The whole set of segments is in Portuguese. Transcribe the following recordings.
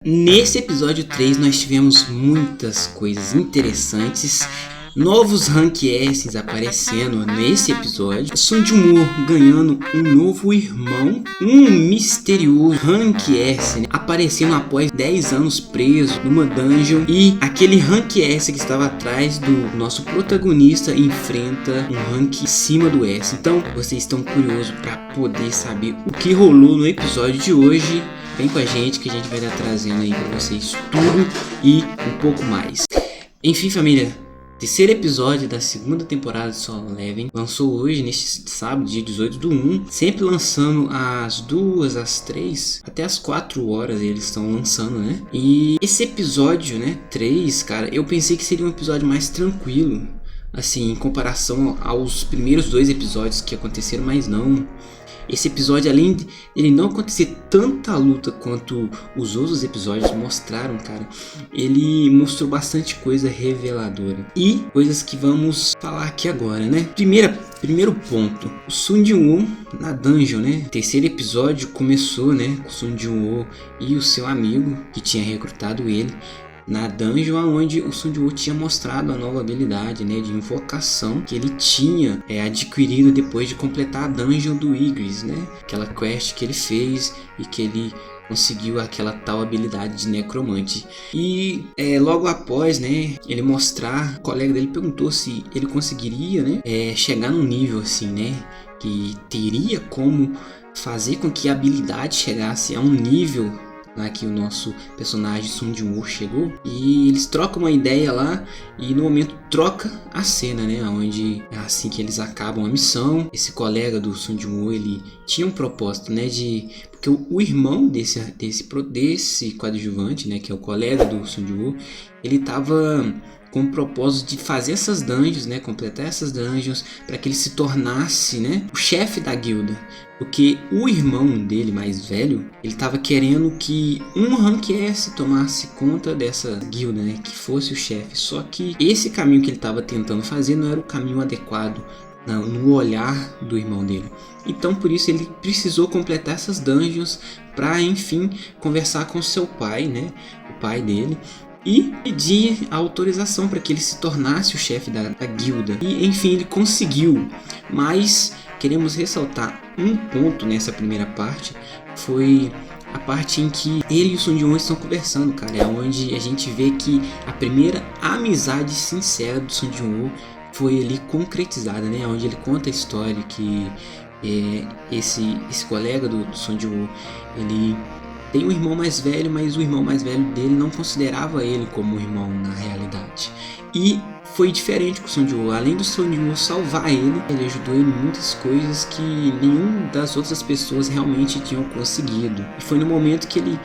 Nesse episódio 3 nós tivemos muitas coisas interessantes, novos Rank S's aparecendo nesse episódio, Sun Jin-woo ganhando um novo irmão, um misterioso Rank S, né, aparecendo após 10 anos preso numa dungeon, e aquele Rank S que estava atrás do nosso protagonista enfrenta um rank acima do S. Então vocês estão curiosos para poder saber o que rolou no episódio de hoje? Vem com a gente que a gente vai estar trazendo aí para vocês tudo e um pouco mais. Enfim, família, terceiro episódio da segunda temporada de Solo Leveling lançou hoje, neste sábado, dia 18/1, sempre lançando às 2, às 3, até às 4 horas eles estão lançando, né? E esse episódio, né, 3, cara, eu pensei que seria um episódio mais tranquilo, assim, em comparação aos primeiros 2 episódios que aconteceram, mas não. Esse episódio, além de ele não acontecer tanta luta quanto os outros episódios mostraram, cara, ele mostrou bastante coisa reveladora e coisas que vamos falar aqui agora, né? Primeiro ponto, o Sun Jin-woo na dungeon, né? O terceiro episódio começou, né, com o Sun Jin-woo e o seu amigo que tinha recrutado ele na dungeon, onde o Sun Jin-woo tinha mostrado a nova habilidade, né, de invocação que ele tinha adquirido depois de completar a dungeon do Ygritte, né, aquela quest que ele fez e que ele conseguiu aquela tal habilidade de necromante. E logo após, né, ele mostrar, o colega dele perguntou se ele conseguiria, né, chegar num nível assim, né, que teria como fazer com que a habilidade chegasse a um nível lá que o nosso personagem Sun Jin-woo chegou, e eles trocam uma ideia lá e no momento troca a cena, né, onde é assim que eles acabam a missão. Esse colega do Sun Jin-woo, ele tinha um propósito, né, porque o irmão desse coadjuvante, né, que é o colega do Sun Jin-woo, ele tava com o propósito de fazer essas dungeons, né, completar essas dungeons para que ele se tornasse, né, o chefe da guilda. Porque o irmão dele mais velho, ele estava querendo que um Rank S tomasse conta dessa guilda, né, que fosse o chefe. Só que esse caminho que ele estava tentando fazer não era o caminho adequado no olhar do irmão dele. Então por isso ele precisou completar essas dungeons para enfim conversar com seu pai, né, o pai dele, e pedir a autorização para que ele se tornasse o chefe da guilda. E enfim, ele conseguiu. Mas queremos ressaltar um ponto nessa primeira parte, foi a parte em que ele e o Sun Jin-woo estão conversando, cara. É onde a gente vê que a primeira amizade sincera do Sun Jin-woo foi ali concretizada, né? Onde ele conta a história que esse colega do Sun Jin-woo, ele tem um irmão mais velho, mas o irmão mais velho dele não considerava ele como irmão na realidade. E foi diferente com o Sun Jin-woo. Além do Sun Jin-woo salvar ele ajudou ele em muitas coisas que nenhuma das outras pessoas realmente tinham conseguido. E foi no momento que ele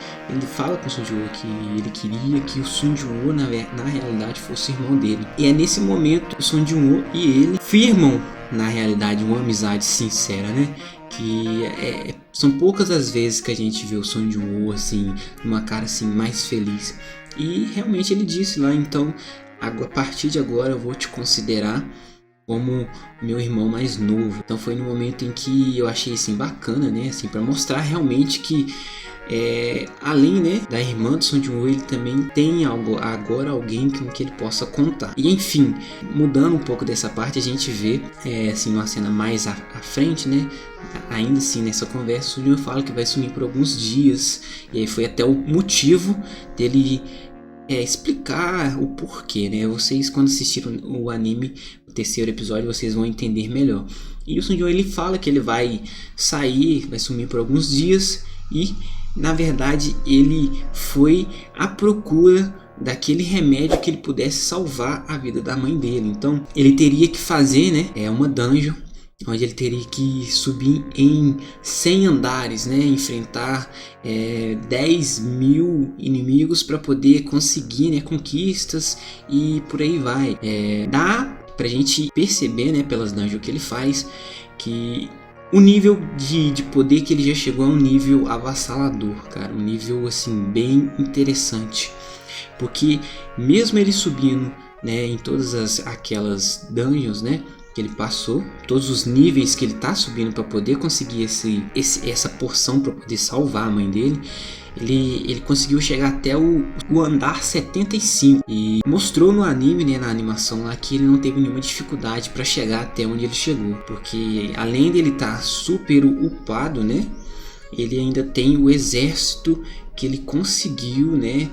fala com o Sun Jin-woo que ele queria que o Sun Jin-woo na realidade fosse irmão dele. E é nesse momento que o Sun Jin-woo e ele firmam na realidade uma amizade sincera, né? Que são poucas as vezes que a gente vê o Sun Jin-woo assim, numa cara assim mais feliz. E realmente ele disse lá, então a partir de agora eu vou te considerar como meu irmão mais novo. Então foi no momento em que eu achei assim bacana, né, assim, para mostrar realmente que além, né, da irmã do Sun Jin-woo, ele também tem agora alguém com que ele possa contar. E enfim, mudando um pouco dessa parte, a gente vê assim numa cena mais à frente, né, ainda assim nessa conversa, o Sun Jin-woo fala que vai sumir por alguns dias, e aí foi até o motivo dele explicar o porquê, né? Vocês, quando assistiram o anime, o terceiro episódio, vocês vão entender melhor. E o Sun Jin-woo, ele fala que ele vai sair, vai sumir por alguns dias, e na verdade ele foi à procura daquele remédio que ele pudesse salvar a vida da mãe dele. Então ele teria que fazer, né, uma dungeon onde ele teria que subir em 100 andares, né, enfrentar 10 mil inimigos para poder conseguir, né, conquistas e por aí vai. Dá pra gente perceber, né, pelas dungeons que ele faz, que o nível de poder que ele já chegou é um nível avassalador, cara, um nível assim bem interessante, porque mesmo ele subindo, né, em todas aquelas dungeons, né, que ele passou, todos os níveis que ele tá subindo para poder conseguir essa porção para poder salvar a mãe dele, ele conseguiu chegar até o andar 75 e mostrou no anime, né, na animação lá, que ele não teve nenhuma dificuldade para chegar até onde ele chegou, porque além dele estar super upado, né, ele ainda tem o exército que ele conseguiu, né,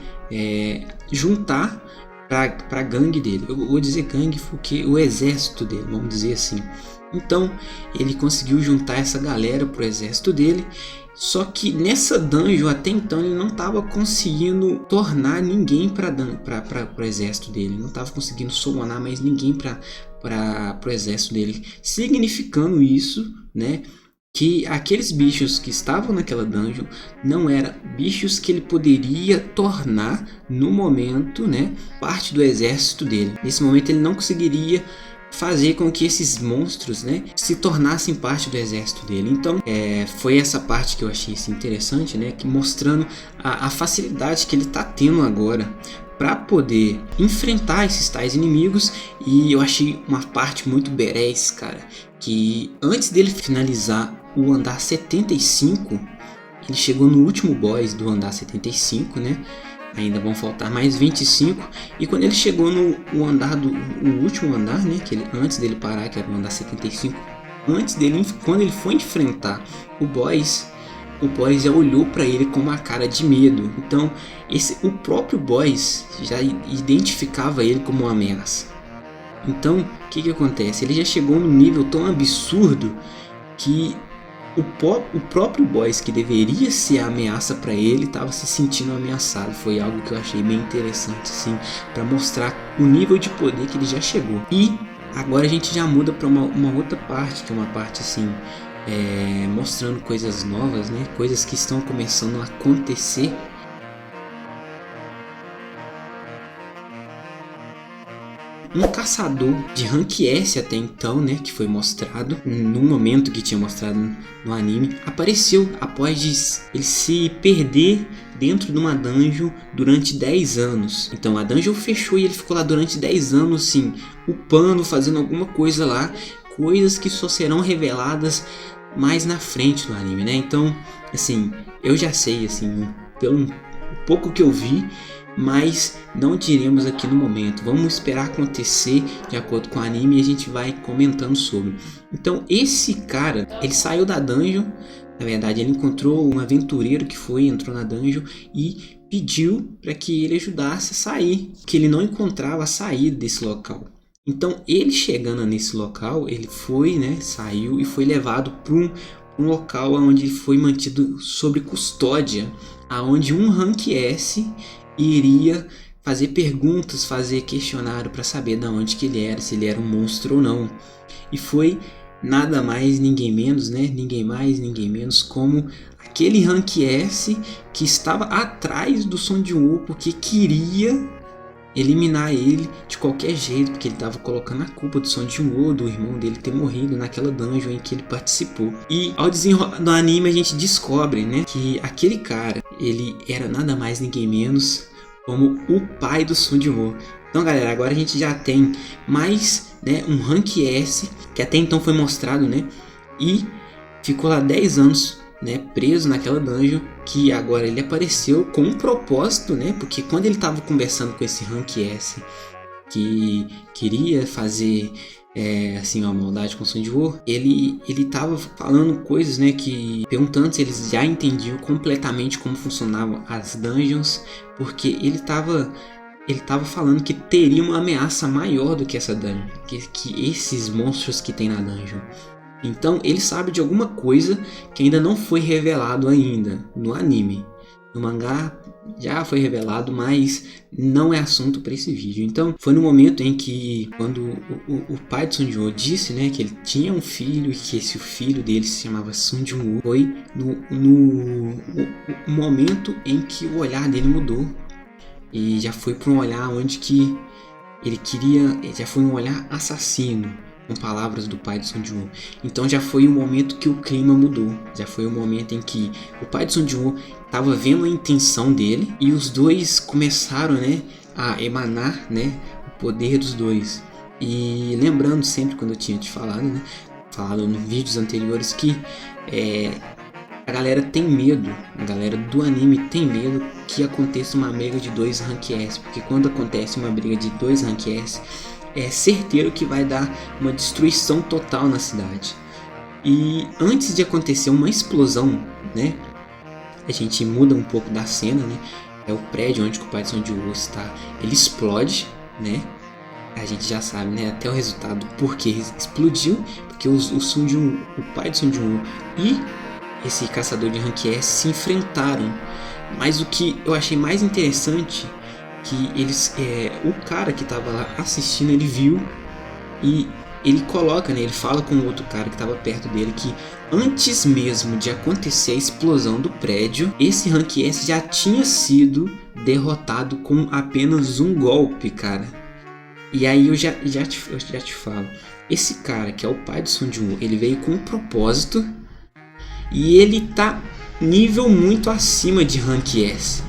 juntar para a gangue dele. Eu vou dizer gangue porque o exército dele, vamos dizer assim. Então ele conseguiu juntar essa galera pro exército dele. Só que nessa dungeon até então ele não estava conseguindo tornar ninguém para o exército dele. Não estava conseguindo summonar mais ninguém para o exército dele. Significando isso, né, que aqueles bichos que estavam naquela dungeon não eram bichos que ele poderia tornar no momento, né, parte do exército dele. Nesse momento ele não conseguiria fazer com que esses monstros, né, se tornassem parte do exército dele. Então foi essa parte que eu achei assim, interessante, né, que mostrando a facilidade que ele está tendo agora para poder enfrentar esses tais inimigos. E eu achei uma parte muito badass, cara, que antes dele finalizar o andar 75, ele chegou no último boss do andar 75, né? Ainda vão faltar mais 25. E quando ele chegou no andar o último andar, né, que antes dele parar, que era o andar 75, quando ele foi enfrentar o boss já olhou para ele com uma cara de medo. Então o próprio boss já identificava ele como uma ameaça. Então o que acontece? Ele já chegou num nível tão absurdo que o próprio boss, que deveria ser a ameaça para ele, estava se sentindo ameaçado. Foi algo que eu achei bem interessante, assim, para mostrar o nível de poder que ele já chegou. E agora a gente já muda para uma outra parte, que é uma parte assim, mostrando coisas novas, né? Coisas que estão começando a acontecer. Um caçador de rank S até então, né, que foi mostrado no momento que tinha mostrado no anime, apareceu após ele se perder dentro de uma dungeon durante 10 anos. Então a dungeon fechou e ele ficou lá durante 10 anos, assim, upando, fazendo alguma coisa lá, coisas que só serão reveladas mais na frente do anime, né? Então, assim, eu já sei, assim, pelo pouco que eu vi, mas não diremos aqui no momento. Vamos esperar acontecer de acordo com o anime e a gente vai comentando sobre. Então esse cara, ele saiu da dungeon. Na verdade ele encontrou um aventureiro que entrou na dungeon e pediu para que ele ajudasse a sair, que ele não encontrava a saída desse local. Então ele chegando nesse local, ele foi, né, saiu e foi levado para um local onde foi mantido sob custódia, aonde um rank S iria fazer perguntas, fazer questionário para saber de onde que ele era, se ele era um monstro ou não. E foi nada mais, ninguém menos, né? Ninguém mais, ninguém menos como aquele rank S que estava atrás do Son Jin-woo, porque queria eliminar ele de qualquer jeito, porque ele estava colocando a culpa do Son Jin-woo, do irmão dele, ter morrido naquela dungeon em que ele participou. E ao desenrolar do anime a gente descobre, né, que aquele cara, ele era nada mais ninguém menos como o pai do Son Jin-woo. Então galera, agora a gente já tem mais, né, um rank S que até então foi mostrado, né, e ficou lá 10 anos, né, preso naquela dungeon, que agora ele apareceu com um propósito, né, porque quando ele estava conversando com esse rank S que queria fazer assim, uma maldade com o Son Jin-woo, ele estava falando coisas, né, que perguntando se eles já entendiam completamente como funcionavam as dungeons, porque ele estava falando que teria uma ameaça maior do que essa dungeon, que esses monstros que tem na dungeon. Então ele sabe de alguma coisa que ainda não foi revelado ainda no anime. No mangá já foi revelado, mas não é assunto para esse vídeo. Então foi no momento em que, quando o pai de Son Jin-woo disse, né, que ele tinha um filho e que esse filho dele se chamava Son Jin-woo, foi no momento em que o olhar dele mudou. E já foi para um olhar onde que ele queria, já foi um olhar assassino, com palavras do pai de Son Jin-woo. Então já foi um momento que o clima mudou. Já foi um momento em que o pai de Son Jin-woo estava vendo a intenção dele e os dois começaram, né, a emanar, né, o poder dos dois. E lembrando sempre, quando eu tinha te falado, né, falado nos vídeos anteriores, que a galera tem medo, a galera do anime tem medo que aconteça uma briga de 2 Rank S, porque quando acontece uma briga de 2 Rank S, é certeiro que vai dar uma destruição total na cidade. E antes de acontecer uma explosão, né, a gente muda um pouco da cena, né, é o prédio onde o pai de Son Ji-woo está, ele explode, né, a gente já sabe, né, até o resultado porque explodiu, porque o pai de Son Ji-woo e esse caçador de Rank S se enfrentaram. Mas o que eu achei mais interessante que eles, o cara que estava lá assistindo, ele viu e ele coloca, né, ele fala com o outro cara que estava perto dele que antes mesmo de acontecer a explosão do prédio, esse Rank S já tinha sido derrotado com apenas um golpe, cara. E aí eu já te falo, esse cara que é o pai do Son Ji-woo, ele veio com um propósito e ele tá nível muito acima de Rank S.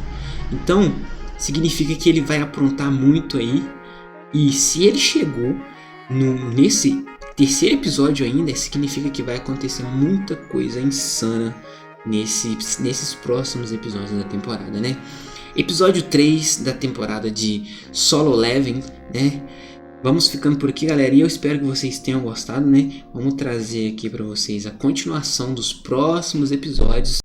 Então significa que ele vai aprontar muito aí. E se ele chegou nesse terceiro episódio ainda, significa que vai acontecer muita coisa insana nesses próximos episódios da temporada, né? Episódio 3 da temporada de Solo Leveling, né? Vamos ficando por aqui, galera, e eu espero que vocês tenham gostado, né? Vamos trazer aqui para vocês a continuação dos próximos episódios.